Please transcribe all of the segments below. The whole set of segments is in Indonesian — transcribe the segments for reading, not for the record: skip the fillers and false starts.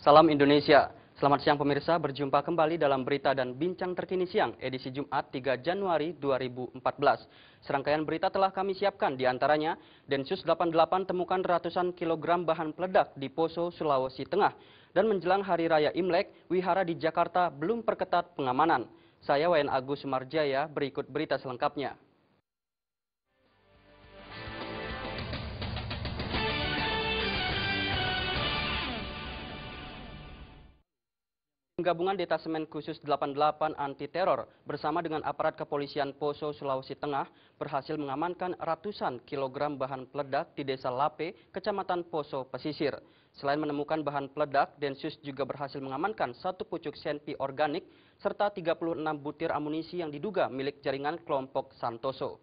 Salam Indonesia. Selamat siang pemirsa, berjumpa kembali dalam berita dan bincang terkini siang, edisi Jumat 3 Januari 2014. Serangkaian berita telah kami siapkan, diantaranya Densus 88 temukan ratusan kilogram bahan peledak di Poso, Sulawesi Tengah. Dan menjelang Hari Raya Imlek, wihara di Jakarta belum perketat pengamanan. Saya Wayan Agus Sumarjaya, berikut berita selengkapnya. Gabungan Detasemen Khusus 88 Anti Teror bersama dengan aparat kepolisian Poso, Sulawesi Tengah berhasil mengamankan ratusan kilogram bahan peledak di Desa Lape, Kecamatan Poso, Pesisir. Selain menemukan bahan peledak, Densus juga berhasil mengamankan satu pucuk senpi organik serta 36 butir amunisi yang diduga milik jaringan kelompok Santoso.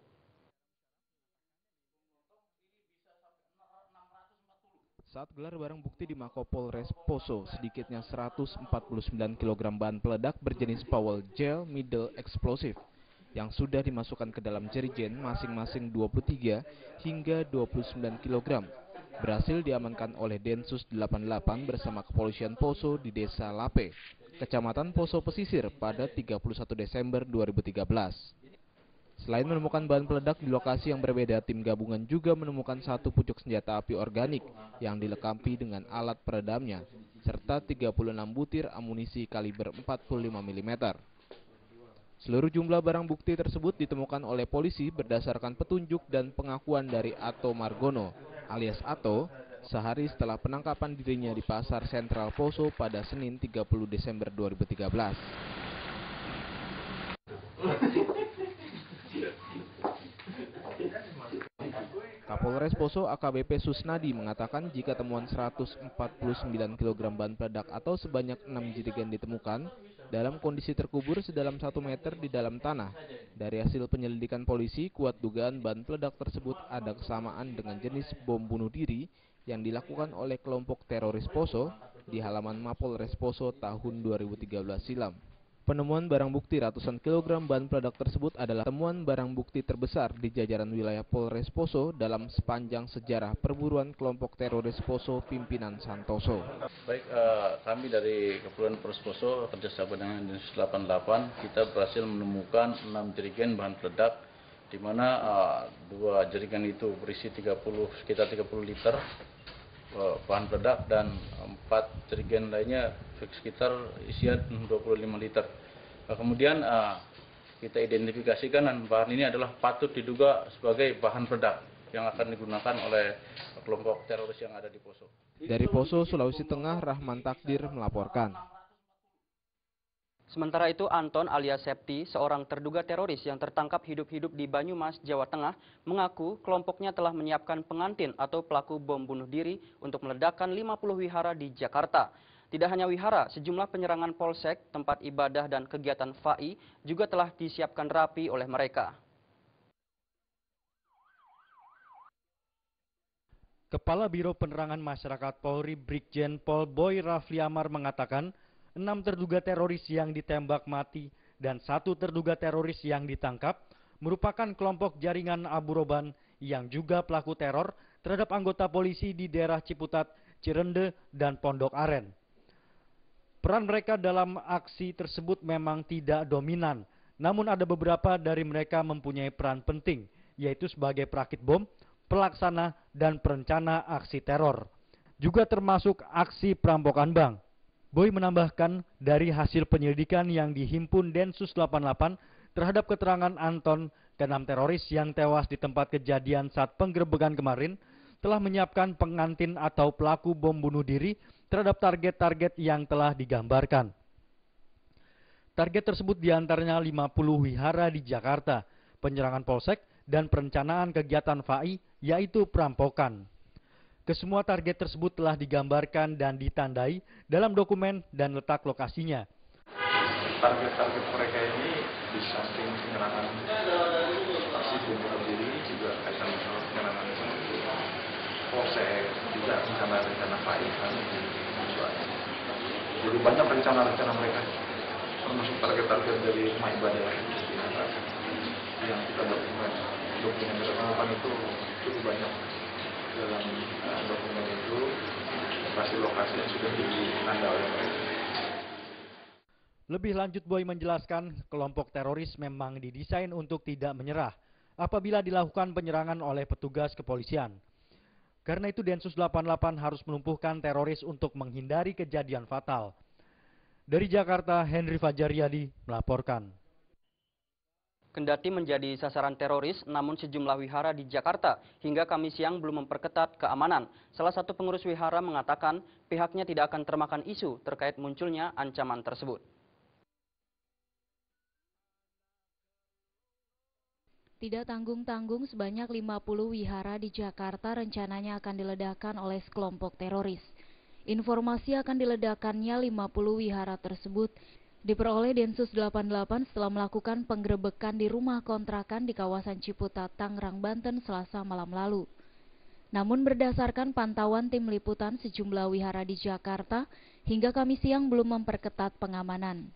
Saat gelar barang bukti di Mako Polres Poso, sedikitnya 149 kg bahan peledak berjenis Powell Gel Middle Explosive yang sudah dimasukkan ke dalam jerigen masing-masing 23 hingga 29 kg berhasil diamankan oleh Densus 88 bersama kepolisian Poso di Desa Lape, Kecamatan Poso Pesisir pada 31 Desember 2013. Selain menemukan bahan peledak di lokasi yang berbeda, tim gabungan juga menemukan satu pucuk senjata api organik yang dilengkapi dengan alat peredamnya, serta 36 butir amunisi kaliber 45 mm. Seluruh jumlah barang bukti tersebut ditemukan oleh polisi berdasarkan petunjuk dan pengakuan dari Ato Margono, alias Ato, sehari setelah penangkapan dirinya di Pasar Sentral Poso pada Senin 30 Desember 2013. Kapolres Poso AKBP Susnadi mengatakan jika temuan 149 kg bahan peledak atau sebanyak 6 jerigen ditemukan dalam kondisi terkubur sedalam 1 meter di dalam tanah. Dari hasil penyelidikan polisi, kuat dugaan bahan peledak tersebut ada kesamaan dengan jenis bom bunuh diri yang dilakukan oleh kelompok teroris Poso di halaman Mapolres Poso tahun 2013 silam. Penemuan barang bukti ratusan kilogram bahan peledak tersebut adalah temuan barang bukti terbesar di jajaran wilayah Polres Poso dalam sepanjang sejarah perburuan kelompok teroris Poso pimpinan Santoso. Baik, kami dari Kepolisian Polres Poso kerjasama dengan Densus 88 kita berhasil menemukan 6 jerigen bahan peledak, di mana 2 jerigen itu berisi sekitar 30 liter bahan peledak dan 4 jerigen lainnya sekitar isian 25 liter. Kemudian kita identifikasikan dan bahan ini adalah patut diduga sebagai bahan peledak yang akan digunakan oleh kelompok teroris yang ada di Poso. Dari Poso, Sulawesi Tengah, Rahman Takdir melaporkan. Sementara itu, Anton alias Septi, seorang terduga teroris yang tertangkap hidup-hidup di Banyumas, Jawa Tengah, mengaku kelompoknya telah menyiapkan pengantin atau pelaku bom bunuh diri untuk meledakkan 50 wihara di Jakarta. Tidak hanya wihara, sejumlah penyerangan polsek, tempat ibadah dan kegiatan FAI juga telah disiapkan rapi oleh mereka. Kepala Biro Penerangan Masyarakat Polri Brigjen Pol Boy Rafli Amar mengatakan 6 terduga teroris yang ditembak mati dan 1 terduga teroris yang ditangkap merupakan kelompok jaringan Abu Roban yang juga pelaku teror terhadap anggota polisi di daerah Ciputat, Cirende, dan Pondok Aren. Peran mereka dalam aksi tersebut memang tidak dominan, namun ada beberapa dari mereka mempunyai peran penting, yaitu sebagai perakit bom, pelaksana, dan perencana aksi teror. Juga termasuk aksi perampokan bank. Boy menambahkan dari hasil penyelidikan yang dihimpun Densus 88 terhadap keterangan Anton, ke-6 teroris yang tewas di tempat kejadian saat penggerebekan kemarin, telah menyiapkan pengantin atau pelaku bom bunuh diri terhadap target-target yang telah digambarkan. Target tersebut diantaranya 50 wihara di Jakarta, penyerangan polsek, dan perencanaan kegiatan FAI, yaitu perampokan. Kesemua target tersebut telah digambarkan dan ditandai dalam dokumen dan letak lokasinya. Target-target mereka ini di samping penyerangan aksi bom bunuh diri juga kaitan dengan penyerangan polsek, juga rencana-rencana FAI kami di Sumatera. Jadi banyak rencana-rencana mereka, termasuk target-target dari rumah ibadah yang kita dokumen itu cukup banyak. dalam dokumen itu lokasi-lokasi yang sudah ditanda oleh mereka. Lebih lanjut, Boy menjelaskan kelompok teroris memang didesain untuk tidak menyerah apabila dilakukan penyerangan oleh petugas kepolisian. Karena itu Densus 88 harus melumpuhkan teroris untuk menghindari kejadian fatal. Dari Jakarta, Henry Fajaryadi melaporkan. Kendati menjadi sasaran teroris, namun sejumlah wihara di Jakarta hingga Kamis siang belum memperketat keamanan. Salah satu pengurus wihara mengatakan pihaknya tidak akan termakan isu terkait munculnya ancaman tersebut. Tidak tanggung-tanggung sebanyak 50 wihara di Jakarta rencananya akan diledakkan oleh sekelompok teroris. Informasi akan diledakannya 50 wihara tersebut diperoleh Densus 88 setelah melakukan penggerebekan di rumah kontrakan di kawasan Ciputat, Tangerang, Banten Selasa malam lalu. Namun berdasarkan pantauan tim liputan sejumlah wihara di Jakarta hingga Kamis siang belum memperketat pengamanan.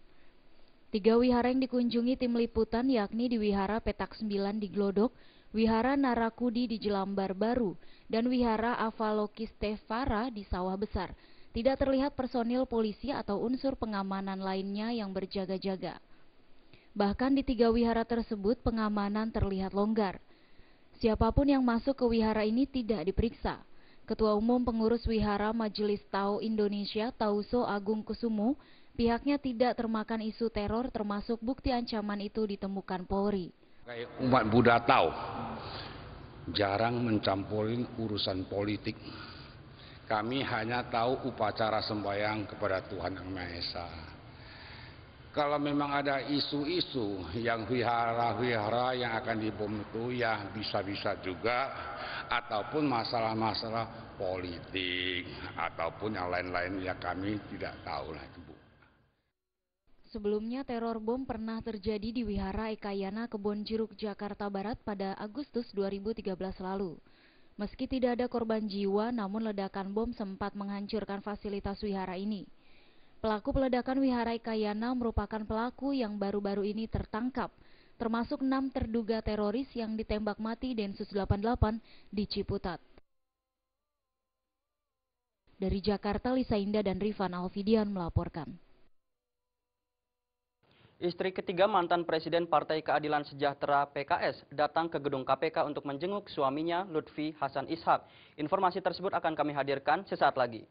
3 wihara yang dikunjungi tim liputan yakni di Wihara Petak 9 di Glodok, Wihara Narakudi di Jelambar Baru, dan Wihara Avalokiteshvara di Sawah Besar. Tidak terlihat personil polisi atau unsur pengamanan lainnya yang berjaga-jaga. Bahkan di 3 wihara tersebut pengamanan terlihat longgar. Siapapun yang masuk ke wihara ini tidak diperiksa. Ketua Umum Pengurus Wihara Majelis Tao Indonesia Tauso Agung Kusumo, pihaknya tidak termakan isu teror termasuk bukti ancaman itu ditemukan Polri. Umat Buddha Tao jarang mencampurin urusan politik. Kami hanya tahu upacara sembahyang kepada Tuhan Yang Maha Esa. Kalau memang ada isu-isu yang wihara-wihara yang akan dibom itu ya bisa-bisa juga, ataupun masalah-masalah politik ataupun yang lain-lain ya kami tidak tahu lah itu, Bu. Sebelumnya teror bom pernah terjadi di Wihara Ekayana Kebonjeruk Jakarta Barat pada Agustus 2013 lalu. Meski tidak ada korban jiwa, namun ledakan bom sempat menghancurkan fasilitas wihara ini. Pelaku peledakan Wihara Ekayana merupakan pelaku yang baru-baru ini tertangkap, termasuk 6 terduga teroris yang ditembak mati Densus 88 di Ciputat. Dari Jakarta, Lisa Indah dan Rifan Alfidian melaporkan. Istri ketiga mantan Presiden Partai Keadilan Sejahtera PKS datang ke gedung KPK untuk menjenguk suaminya Lutfi Hasan Ishak. Informasi tersebut akan kami hadirkan sesaat lagi.